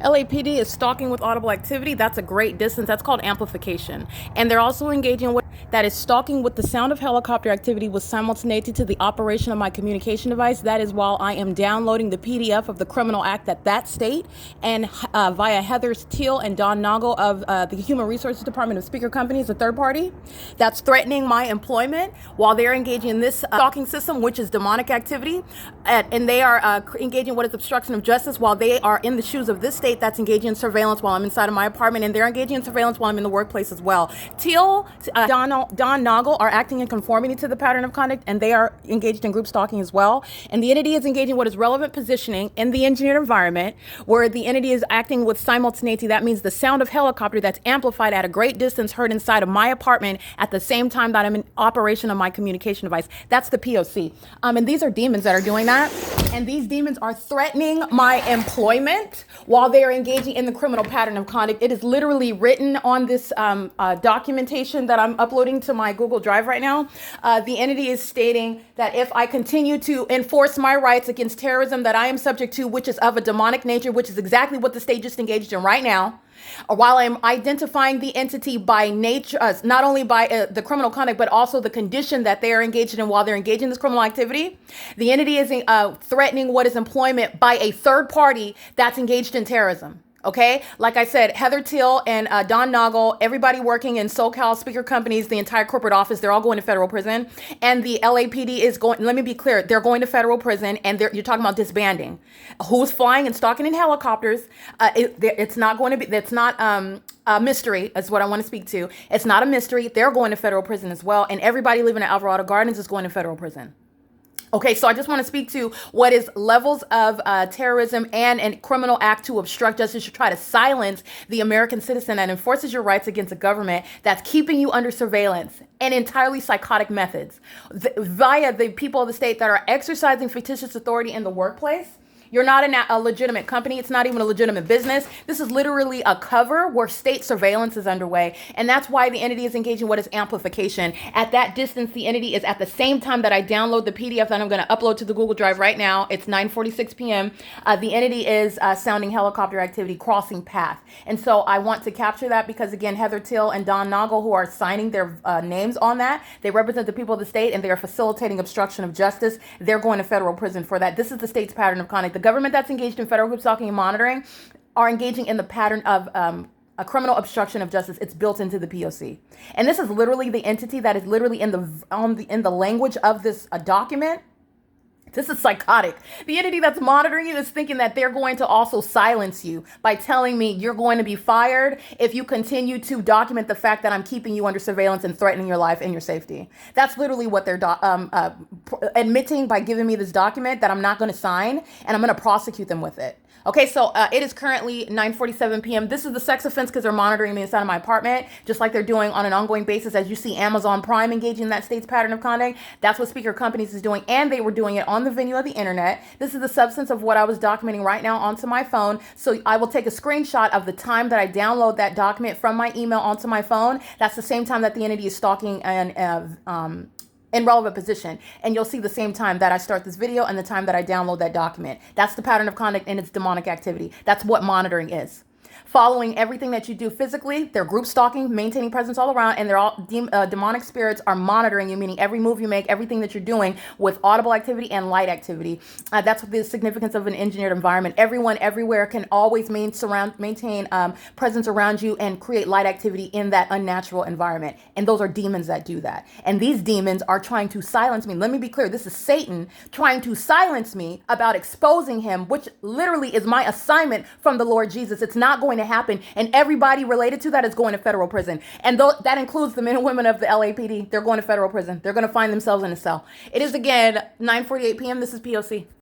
LAPD is stalking with audible activity. That's a great distance. That's called amplification. And they're also engaging with, that is stalking with the sound of helicopter activity with simultaneity to the operation of my communication device. That is while I am downloading the PDF of the criminal act at that state, and via Heather Teal and Don Noggle of the Human Resources Department of Speaker Companies, a third party, that's threatening my employment while they're engaging in this stalking system, which is demonic activity. And they are engaging what is obstruction of justice while they are in the shoes of this state that's engaging in surveillance while I'm inside of my apartment, and they're engaging in surveillance while I'm in the workplace as well. Teal, Don Noggle are acting in conformity to the pattern of conduct, and they are engaged in group stalking as well. And the entity is engaging what is relevant positioning in the engineered environment, where the entity is acting with simultaneity. That means the sound of helicopter that's amplified at a great distance heard inside of my apartment at the same time that I'm in operation of my communication device. That's the P.O.C. And these are demons that are doing that. And these demons are threatening my employment while they are engaging in the criminal pattern of conduct. It is literally written on this documentation that I'm uploading to my Google Drive right now. The entity is stating that if I continue to enforce my rights against terrorism that I am subject to, which is of a demonic nature, which is exactly what the state just engaged in right now, while I'm identifying the entity by nature, not only by the criminal conduct, but also the condition that they are engaged in while they're engaging in this criminal activity, the entity is threatening what is employment by a third party that's engaged in terrorism. Okay, like I said, Heather Teal and Don Noggle, everybody working in SoCal Speaker Companies, the entire corporate office, they're all going to federal prison. And the LAPD is going, let me be clear, they're going to federal prison, and you're talking about disbanding. Who's flying and stalking in helicopters? It's not going to be, that's not a mystery, is what I want to speak to. It's not a mystery. They're going to federal prison as well. And everybody living at Alvarado Gardens is going to federal prison. Okay, so I just want to speak to what is levels of terrorism and a criminal act to obstruct justice, to try to silence the American citizen that enforces your rights against a government that's keeping you under surveillance and entirely psychotic methods via the people of the state that are exercising fictitious authority in the workplace. You're not a legitimate company. It's not even a legitimate business. This is literally a cover where state surveillance is underway. And that's why the entity is engaging what is amplification. At that distance, the entity is at the same time that I download the PDF that I'm going to upload to the Google Drive right now. It's 9:46 p.m. The entity is sounding helicopter activity, crossing path. And so I want to capture that because, again, Heather Teal and Don Noggle, who are signing their names on that, they represent the people of the state and they are facilitating obstruction of justice. They're going to federal prison for that. This is the state's pattern of conduct. The government that's engaged in federal group stalking and monitoring are engaging in the pattern of a criminal obstruction of justice. It's built into the P.O.C. And this is literally the entity that is literally in the language of this document. This is psychotic. The entity that's monitoring you is thinking that they're going to also silence you by telling me you're going to be fired if you continue to document the fact that I'm keeping you under surveillance and threatening your life and your safety. That's literally what they're admitting by giving me this document that I'm not going to sign, and I'm going to prosecute them with it. Okay, so it is currently 9:47 p.m. This is the sex offense because they're monitoring me inside of my apartment, just like they're doing on an ongoing basis. As you see Amazon Prime engaging in that state's pattern of conduct, that's what Speaker Companies is doing, and they were doing it on the venue of the internet. This is the substance of what I was documenting right now onto my phone. So I will take a screenshot of the time that I download that document from my email onto my phone. That's the same time that the entity is stalking and in relevant position. And you'll see the same time that I start this video and the time that I download that document. That's the pattern of conduct and its demonic activity. That's what monitoring is. Following everything that you do physically, they're group stalking, maintaining presence all around, and they're all demonic spirits are monitoring you, meaning every move you make, everything that you're doing with audible activity and light activity. That's the significance of an engineered environment. Everyone, everywhere can always maintain presence around you and create light activity in that unnatural environment. And those are demons that do that. And these demons are trying to silence me. Let me be clear. This is Satan trying to silence me about exposing him, which literally is my assignment from the Lord Jesus. It's not going to happen, and everybody related to that is going to federal prison, and that includes the men and women of the LAPD. They're going to federal prison. They're going to find themselves in a cell. It is again 9:48 p.m. This is P.O.C.